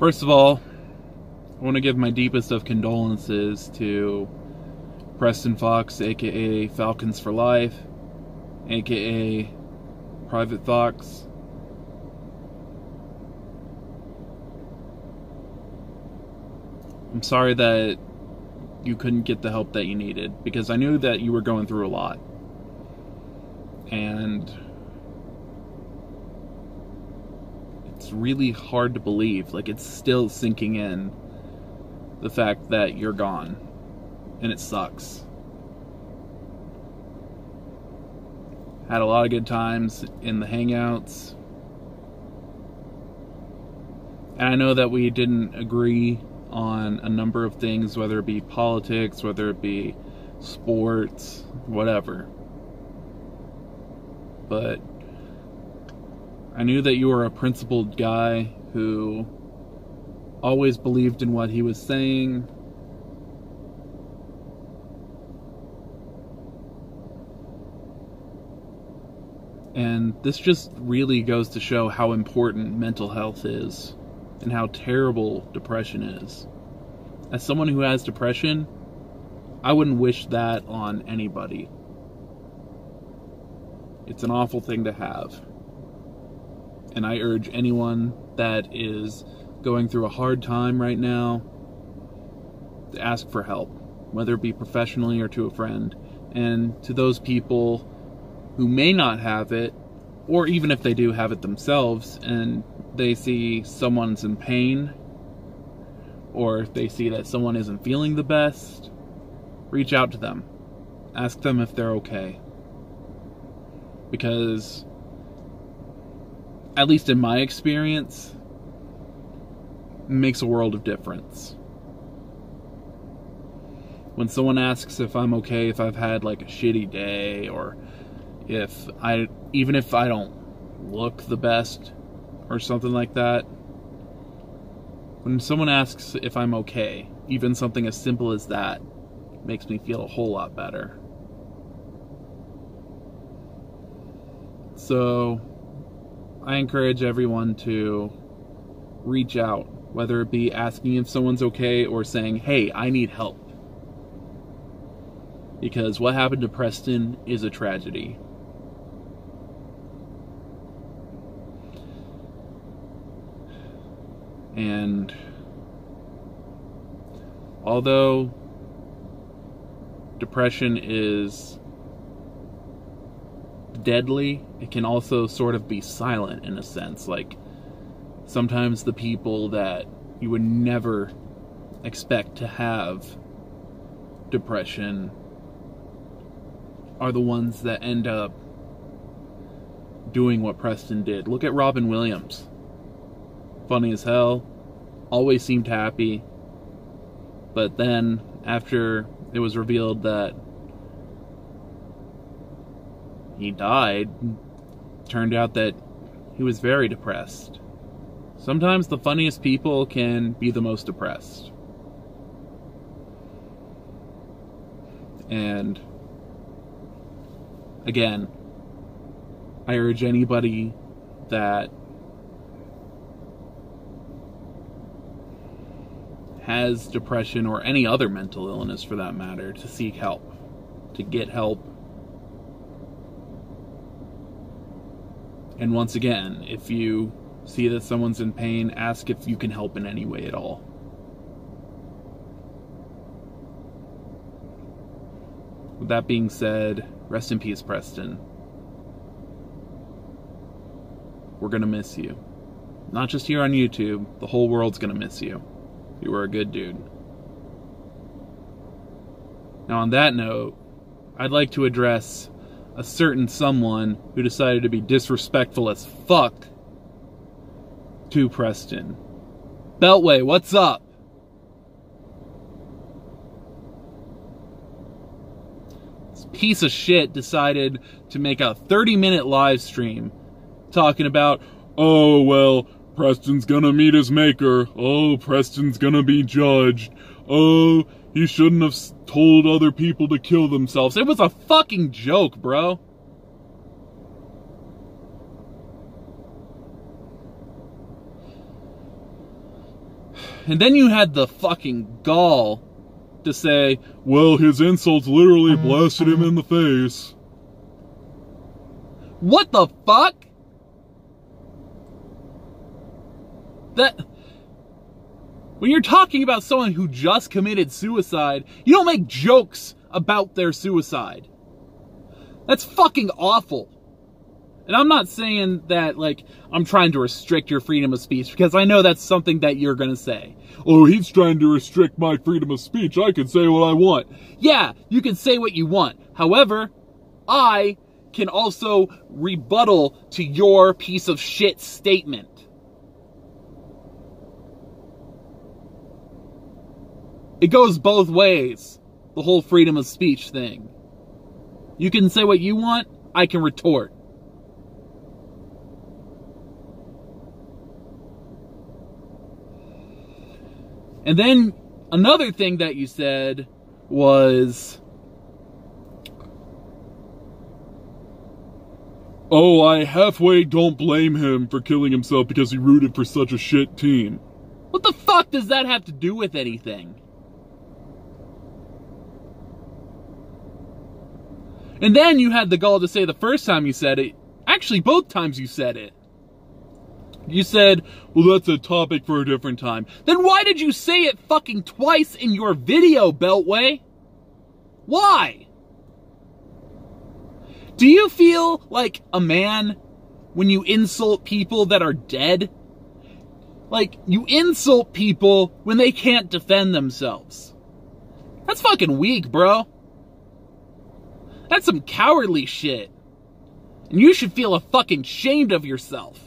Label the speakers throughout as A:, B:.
A: First of all, I want to give my deepest of condolences to Preston Fox, aka Falcons for Life, aka Private Fox. I'm sorry that you couldn't get the help that you needed, because I knew that you were going through a lot. And it's really hard to believe, like it's still sinking in, the fact that you're gone. And it sucks. Had a lot of good times in the hangouts. And I know that we didn't agree on a number of things, whether it be politics, whether it be sports, whatever. But I knew that you were a principled guy who always believed in what he was saying. And this just really goes to show how important mental health is and how terrible depression is. As someone who has depression, I wouldn't wish that on anybody. It's an awful thing to have. And I urge anyone that is going through a hard time right now to ask for help, whether it be professionally or to a friend. And to those people who may not have it, or even if they do have it themselves, and they see someone's in pain, or if they see that someone isn't feeling the best, reach out to them. Ask them if they're okay. Because, at least in my experience, it makes a world of difference. When someone asks if I'm okay, if I've had like a shitty day, or even if I don't look the best or something like that, when someone asks if I'm okay, even something as simple as that makes me feel a whole lot better. So I encourage everyone to reach out, whether it be asking if someone's okay or saying, hey, I need help. Because what happened to Preston is a tragedy. And although depression is deadly, it can also sort of be silent in a sense. Like, sometimes the people that you would never expect to have depression are the ones that end up doing what Preston did. Look at Robin Williams. Funny as hell, always seemed happy, but then after it was revealed that he died, turned out that he was very depressed. Sometimes the funniest people can be the most depressed. And again, I urge anybody that has depression or any other mental illness for that matter to seek help, to get help. And once again, if you see that someone's in pain, ask if you can help in any way at all. With that being said, rest in peace, Preston. We're gonna miss you. Not just here on YouTube, the whole world's gonna miss you. You were a good dude. Now on that note, I'd like to address a certain someone who decided to be disrespectful as fuck to Preston. Beltway, what's up? This piece of shit decided to make a 30-minute live stream talking about, oh, well, Preston's gonna meet his maker. Oh, Preston's gonna be judged. Oh, he shouldn't have told other people to kill themselves. It was a fucking joke, bro. And then you had the fucking gall to say, well, his insults literally blasted him in the face. What the fuck? When you're talking about someone who just committed suicide, you don't make jokes about their suicide. That's fucking awful. And I'm not saying that, like, I'm trying to restrict your freedom of speech, because I know that's something that you're gonna say. Oh, he's trying to restrict my freedom of speech. I can say what I want. Yeah, you can say what you want. However, I can also rebuttal to your piece of shit statement. It goes both ways, the whole freedom of speech thing. You can say what you want, I can retort. And then another thing that you said was, oh, I halfway don't blame him for killing himself because he rooted for such a shit team. What the fuck does that have to do with anything? And then you had the gall to say the first time you said it, actually both times you said it, you said, well, that's a topic for a different time. Then why did you say it fucking twice in your video, Beltway? Why? Do you feel like a man when you insult people that are dead? Like, you insult people when they can't defend themselves. That's fucking weak, bro. That's some cowardly shit. And you should feel fucking ashamed of yourself.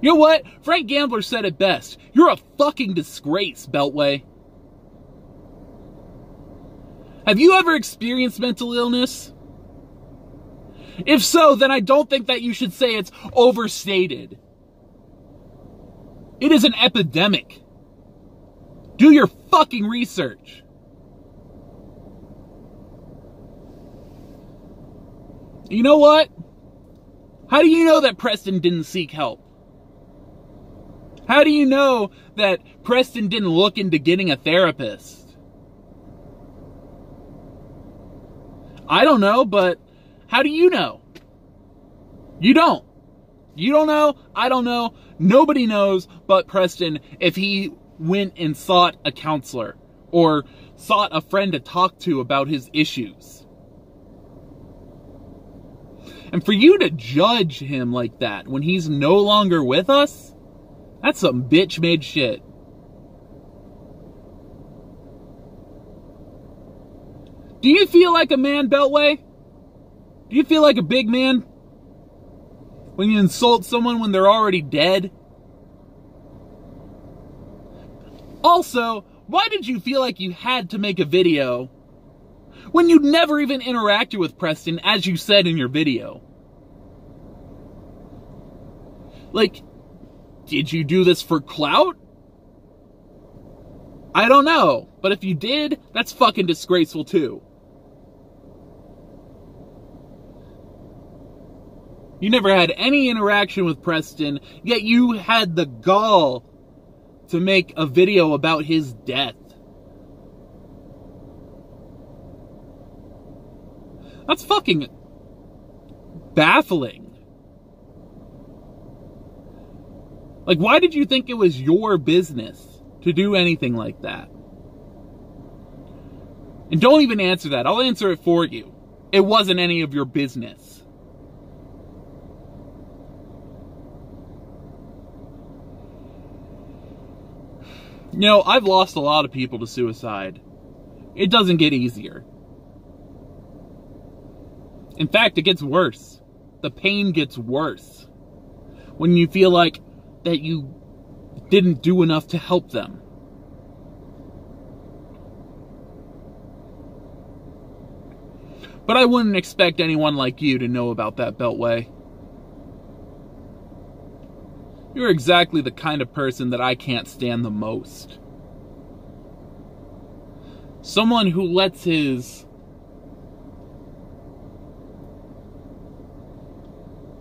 A: You know what? Frank Gambler said it best. You're a fucking disgrace, Beltway. Have you ever experienced mental illness? If so, then I don't think that you should say it's overstated. It is an epidemic. Do your fucking research. You know what? How do you know that Preston didn't seek help? How do you know that Preston didn't look into getting a therapist? I don't know, but how do you know? You don't. You don't know, I don't know, nobody knows but Preston if he went and sought a counselor or sought a friend to talk to about his issues. And for you to judge him like that when he's no longer with us, that's some bitch-made shit. Do you feel like a man, Beltway? Do you feel like a big man when you insult someone when they're already dead? Also, why did you feel like you had to make a video when you never even interacted with Preston, as you said in your video? Like, did you do this for clout? I don't know, but if you did, that's fucking disgraceful too. You never had any interaction with Preston, yet you had the gall to make a video about his death. That's fucking baffling. Like, why did you think it was your business to do anything like that? And don't even answer that. I'll answer it for you. It wasn't any of your business. You know, I've lost a lot of people to suicide. It doesn't get easier. In fact, it gets worse. The pain gets worse when you feel like that you didn't do enough to help them. But I wouldn't expect anyone like you to know about that, Beltway. You're exactly the kind of person that I can't stand the most. Someone who lets his...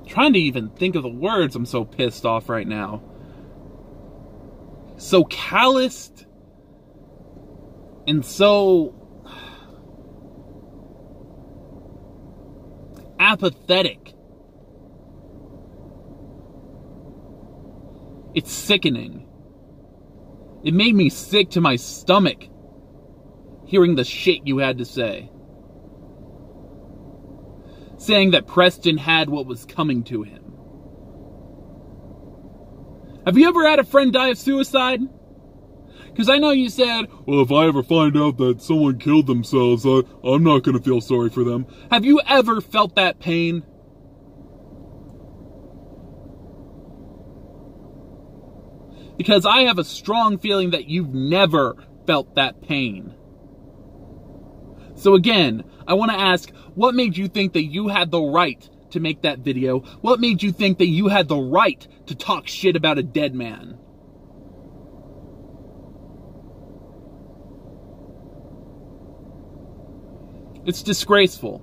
A: trying to even think of the words, I'm so pissed off right now. so calloused and so apathetic. It's sickening. It made me sick to my stomach hearing the shit you had to say. Saying that Preston had what was coming to him. Have you ever had a friend die of suicide? Because I know you said, well, if I ever find out that someone killed themselves, I'm not going to feel sorry for them. Have you ever felt that pain? Because I have a strong feeling that you've never felt that pain. So again, I want to ask, what made you think that you had the right to make that video? What made you think that you had the right to talk shit about a dead man? It's disgraceful.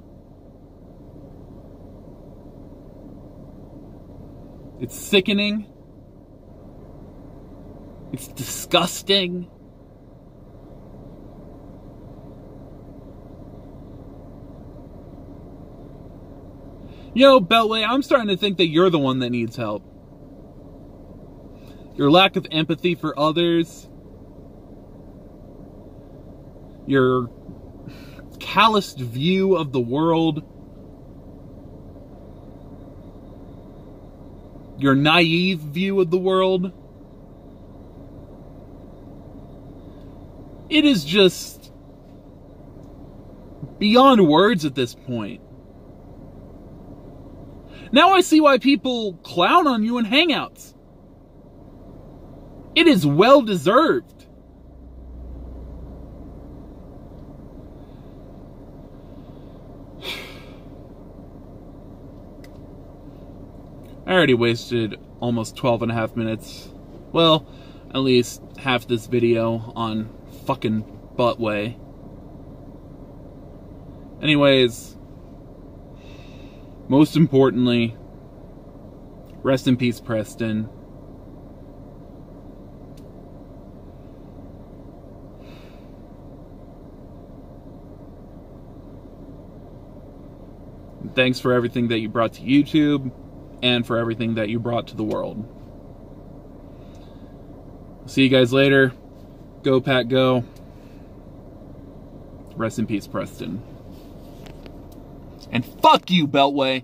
A: It's sickening. It's disgusting. You know, Beltway, I'm starting to think that you're the one that needs help. Your lack of empathy for others. Your calloused view of the world. Your naive view of the world. It is just beyond words at this point. Now I see why people clown on you in Hangouts. It is well deserved. I already wasted almost 12 and a half minutes. Well, at least half this video on fucking Beltway. Anyways, most importantly, rest in peace, Preston. And thanks for everything that you brought to YouTube and for everything that you brought to the world. See you guys later. Go, Pat, go. Rest in peace, Preston. And fuck you, Beltway.